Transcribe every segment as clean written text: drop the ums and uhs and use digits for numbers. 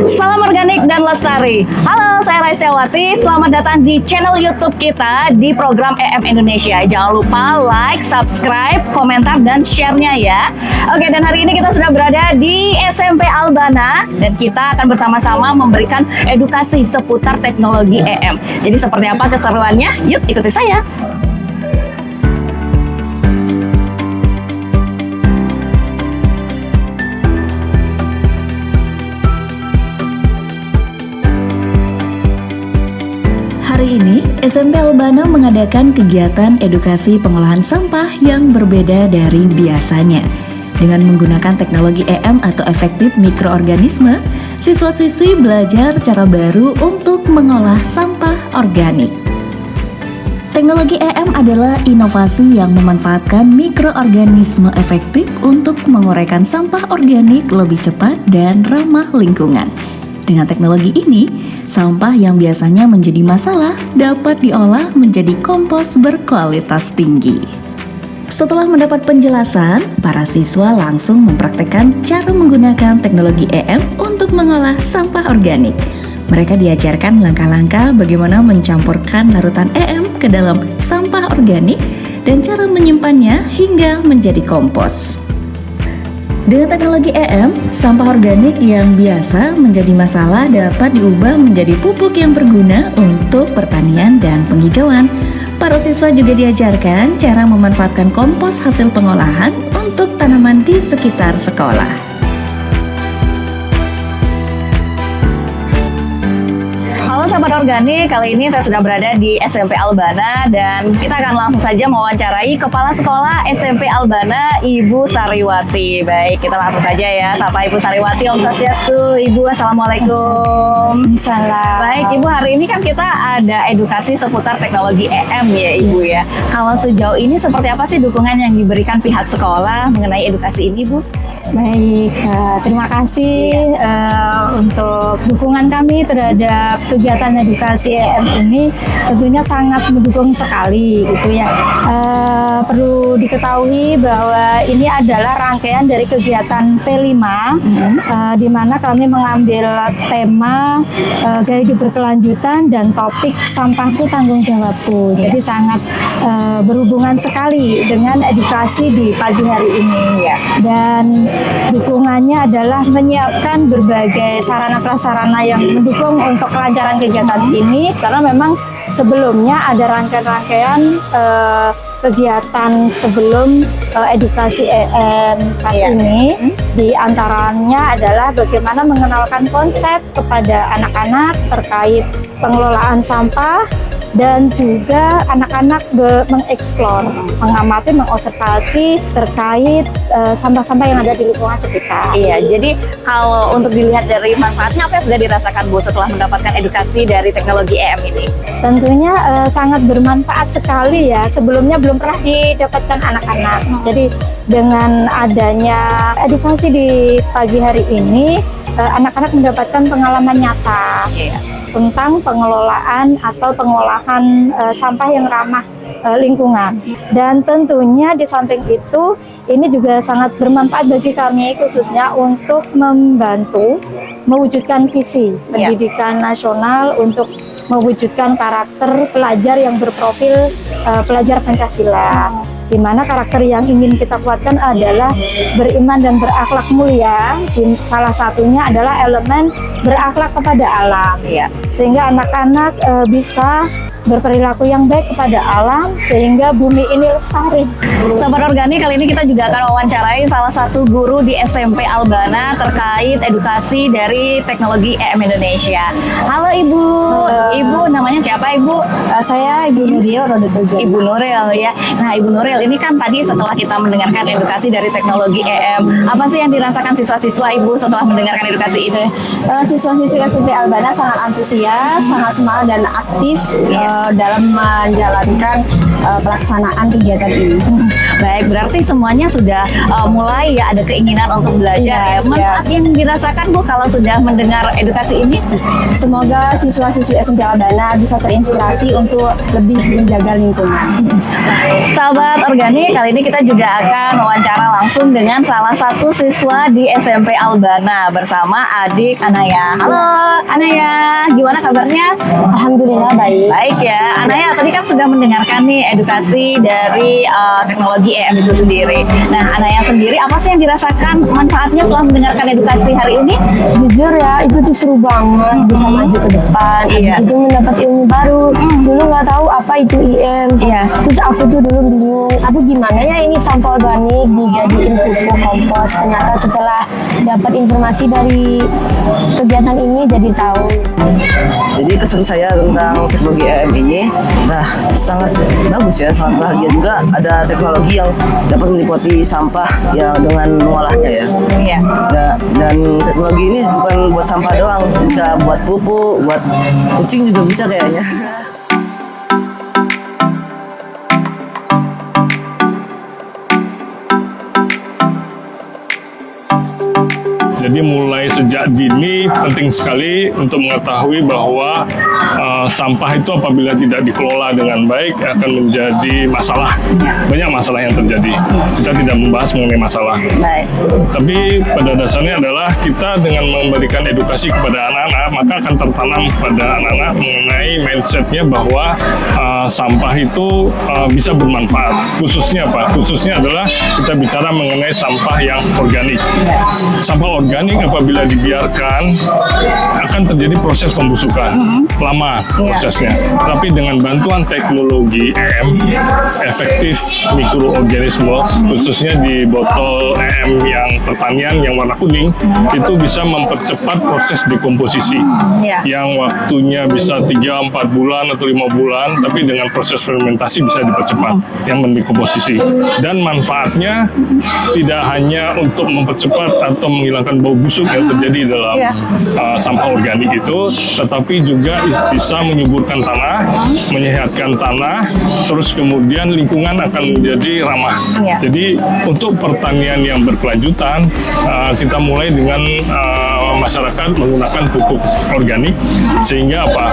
Salam organik dan lestari. Halo, saya Raisyawati. Selamat datang di channel YouTube kita di program EM Indonesia. Jangan lupa like, subscribe, komentar, dan share-nya ya. Oke, dan hari ini kita sudah berada di SMP Albana dan kita akan bersama-sama memberikan edukasi seputar teknologi EM. Jadi seperti apa keseruannya? Yuk ikuti saya. Hari ini, SMP Albana mengadakan kegiatan edukasi pengolahan sampah yang berbeda dari biasanya. Dengan menggunakan teknologi EM atau efektif mikroorganisme, siswa-siswi belajar cara baru untuk mengolah sampah organik. Teknologi EM adalah inovasi yang memanfaatkan mikroorganisme efektif untuk menguraikan sampah organik lebih cepat dan ramah lingkungan. Dengan teknologi ini, sampah yang biasanya menjadi masalah dapat diolah menjadi kompos berkualitas tinggi. Setelah mendapat penjelasan, para siswa langsung mempraktekkan cara menggunakan teknologi EM untuk mengolah sampah organik. Mereka diajarkan langkah-langkah bagaimana mencampurkan larutan EM ke dalam sampah organik dan cara menyimpannya hingga menjadi kompos. Dengan teknologi EM, sampah organik yang biasa menjadi masalah dapat diubah menjadi pupuk yang berguna untuk pertanian dan penghijauan. Para siswa juga diajarkan cara memanfaatkan kompos hasil pengolahan untuk tanaman di sekitar sekolah. Halo sahabat organik, kali ini saya sudah berada di SMP Albana dan kita akan langsung saja mewawancarai Kepala Sekolah SMP Albana, Ibu Sariwati. Baik, kita langsung saja ya, sapa Ibu Sariwati. Om Swastiastu, Ibu. Assalamualaikum. Salam. Baik, Ibu, hari ini kan kita ada edukasi seputar teknologi EM ya, Ibu ya. Kalau sejauh ini seperti apa sih dukungan yang diberikan pihak sekolah mengenai edukasi ini, Bu? Baik, terima kasih untuk dukungan kami terhadap kegiatan edukasi EM ini. Tentunya sangat mendukung sekali gitu ya. Perlu diketahui bahwa ini adalah rangkaian dari kegiatan P5 di mana kami mengambil tema gaya hidup berkelanjutan dan topik sampahku tanggung jawabku. Jadi sangat berhubungan sekali dengan edukasi di pagi hari ini ya. Dan dukungannya adalah menyiapkan berbagai sarana prasarana yang mendukung untuk kelancaran kegiatan ini, karena memang sebelumnya ada rangkaian-rangkaian kegiatan sebelum edukasi EM ini. Di antaranya adalah bagaimana mengenalkan konsep kepada anak-anak terkait pengelolaan sampah, dan juga anak-anak mengeksplor, mengamati, mengobservasi terkait sampah-sampah yang ada di lingkungan sekitar. Iya, jadi kalau untuk dilihat dari manfaatnya, apa yang sudah dirasakan Bu setelah mendapatkan edukasi dari teknologi EM ini? Tentunya sangat bermanfaat sekali ya. Sebelumnya belum pernah didapatkan anak-anak. Jadi dengan adanya edukasi di pagi hari ini, anak-anak mendapatkan pengalaman nyata. Tentang pengelolaan atau pengolahan sampah yang ramah lingkungan. Dan tentunya di samping itu, ini juga sangat bermanfaat bagi kami khususnya untuk membantu mewujudkan visi pendidikan nasional untuk mewujudkan karakter pelajar yang berprofil pelajar Pancasila. Di mana karakter yang ingin kita kuatkan adalah beriman dan berakhlak mulia. Salah satunya adalah elemen berakhlak kepada alam. Sehingga anak-anak bisa berperilaku yang baik kepada alam sehingga bumi ini lestari. Sahabat organik, kali ini kita juga akan mewawancarai salah satu guru di SMP Albana terkait edukasi dari teknologi EM Indonesia. Halo Ibu. Ibu namanya siapa Ibu? Saya Ibu Nuril Rodotojo. Ibu Nuril ya. Nah Ibu Nuril, ini kan tadi setelah kita mendengarkan edukasi dari teknologi EM, apa sih yang dirasakan siswa-siswa Ibu setelah mendengarkan edukasi ini? Siswa-siswi SMP Albana sangat antusias, sangat semangat dan aktif dalam menjalankan pelaksanaan kegiatan ini. Baik, berarti semuanya sudah mulai ya ada keinginan untuk belajar ya. Manfaat yang dirasakan Bu kalau sudah mendengar edukasi ini? Semoga siswa-siswi SMP Albana bisa terinspirasi untuk lebih menjaga lingkungan. Sahabat Organik, kali ini kita juga akan wawancara langsung dengan salah satu siswa di SMP Albana bersama adik Anaya. Halo Anaya, gimana kabarnya? Alhamdulillah baik. Baik ya, Anaya tadi kan sudah mendengarkan nih edukasi dari teknologi EM itu sendiri. Nah, Anaya sendiri apa sih yang dirasakan manfaatnya setelah mendengarkan edukasi hari ini? Jujur ya, itu tuh seru banget, bisa maju ke depan. Iya. Habis itu mendapat ilmu baru. Dulu nggak tahu apa itu IM. Iya. Terus aku tuh dulu bingung, aduh gimana ya ini sampah organik dijadiin pupuk kompos. Ternyata setelah dapat informasi dari kegiatan ini jadi tahu. Jadi kesan saya tentang teknologi EM ini, nah sangat bagus ya, sangat bahagia juga ada teknologi yang dapat menikmati sampah ya dengan mengolahnya ya. Iya. Dan teknologi ini bukan buat sampah doang, bisa buat pupuk, buat kucing juga bisa kayaknya. Jadi mulai sejak dini penting sekali untuk mengetahui bahwa sampah itu apabila tidak dikelola dengan baik akan menjadi masalah. Banyak masalah yang terjadi. Kita tidak membahas mengenai masalah. Baik. Tapi pada dasarnya adalah kita dengan memberikan edukasi kepada anak-anak, maka akan tertanam pada anak-anak mengenai mindsetnya bahwa sampah itu bisa bermanfaat. Khususnya apa? Khususnya adalah kita bicara mengenai sampah yang organik. Sampah organik apabila dibiarkan akan terjadi proses pembusukan. Lama prosesnya. Tapi dengan bantuan teknologi EM, efektif mikroorganisme, khususnya di botol EM yang pertanian yang warna kuning, itu bisa mempercepat proses dekomposisi. Iya. Yang waktunya bisa 3-4 bulan atau 5 bulan, tapi dengan proses fermentasi bisa dipercepat yang mendekomposisi. Dan manfaatnya tidak hanya untuk mempercepat atau menghilangkan bau busuk yang terjadi dalam sampah organik itu, tetapi juga bisa menyuburkan tanah, menyehatkan tanah, terus kemudian lingkungan akan menjadi ramah. Iya. Jadi untuk pertanian yang berkelanjutan, kita mulai dengan masyarakat menggunakan pupuk organik, sehingga apa?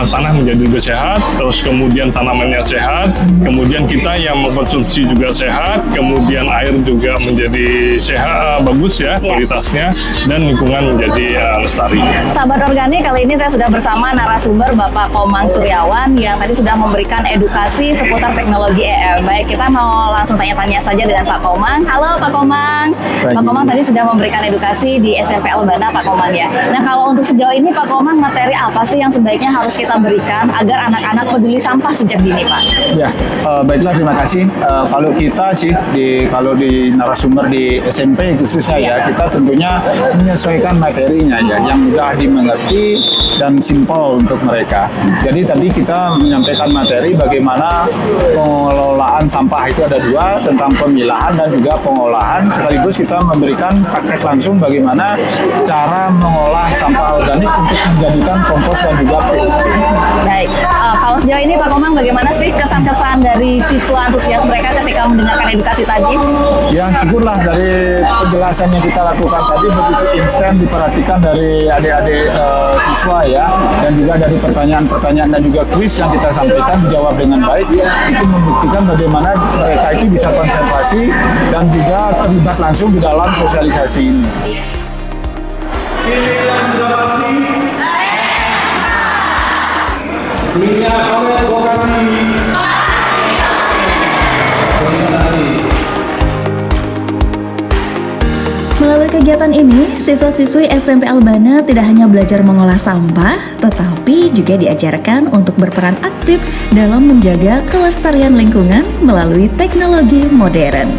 Tanah menjadi lebih sehat, terus kemudian tanamannya sehat, kemudian kita yang mengkonsumsi juga sehat, kemudian air juga menjadi sehat, bagus ya kualitasnya, dan lingkungan menjadi lestari. Sahabat Organik, kali ini saya sudah bersama narasumber Bapak Komang Suryawan yang tadi sudah memberikan edukasi seputar teknologi EM. Baik, kita mau langsung tanya-tanya saja dengan Pak Komang. Halo Pak Komang. Pak Komang tadi sudah memberikan edukasi di SMP Albana Pak Komang ya. Nah, kalau untuk sejauh ini Pak Komang, materi apa sih yang sebaiknya harus kita berikan agar anak-anak peduli sampah sejak dini Pak? Ya, baiklah, terima kasih. Kalau kita sih kalau di narasumber di SMP khususnya ya, kita tentunya menyesuaikan materinya ya, yang mudah dimengerti dan simpel untuk mereka. Jadi tadi kita menyampaikan materi bagaimana pengelolaan sampah itu ada dua, tentang pemilahan dan juga pengolahan, sekaligus kita memberikan praktek langsung bagaimana cara mengolah sampah organik untuk menjadikan kompos dan juga pupuk. Baik, kalau sejauh ini Pak Komang bagaimana sih kesan-kesan dari siswa antusias mereka ketika mendengarkan edukasi tadi? Ya, syukurlah dari penjelasan yang kita lakukan tadi begitu instan diperhatikan dari adik-adik siswa ya, dan juga dari pertanyaan-pertanyaan dan juga kuis yang kita sampaikan dijawab dengan baik, itu membuktikan bagaimana mereka itu bisa konsentrasi dan juga terlibat langsung di dalam sosialisasi ini. Pilihan sudah pasti. Minyak oleh vokasi. Terima kasih. Melalui kegiatan ini, siswa-siswi SMP Albana tidak hanya belajar mengolah sampah, tetapi juga diajarkan untuk berperan aktif dalam menjaga kelestarian lingkungan melalui teknologi modern.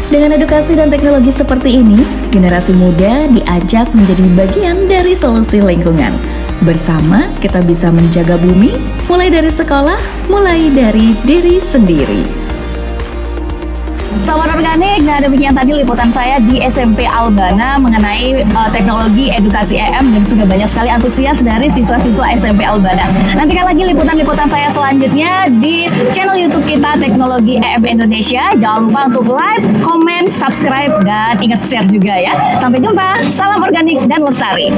Dengan edukasi dan teknologi seperti ini, generasi muda diajak menjadi bagian dari solusi lingkungan. Bersama, kita bisa menjaga bumi, mulai dari sekolah, mulai dari diri sendiri. Sobat Organik, nah demikian tadi liputan saya di SMP Albana mengenai teknologi edukasi EM, dan sudah banyak sekali antusias dari siswa-siswa SMP Albana. Nantikan lagi liputan-liputan saya selanjutnya di channel YouTube kita Teknologi EM Indonesia. Jangan lupa untuk like, comment, subscribe, dan ingat share juga ya. Sampai jumpa, salam organik dan lestari.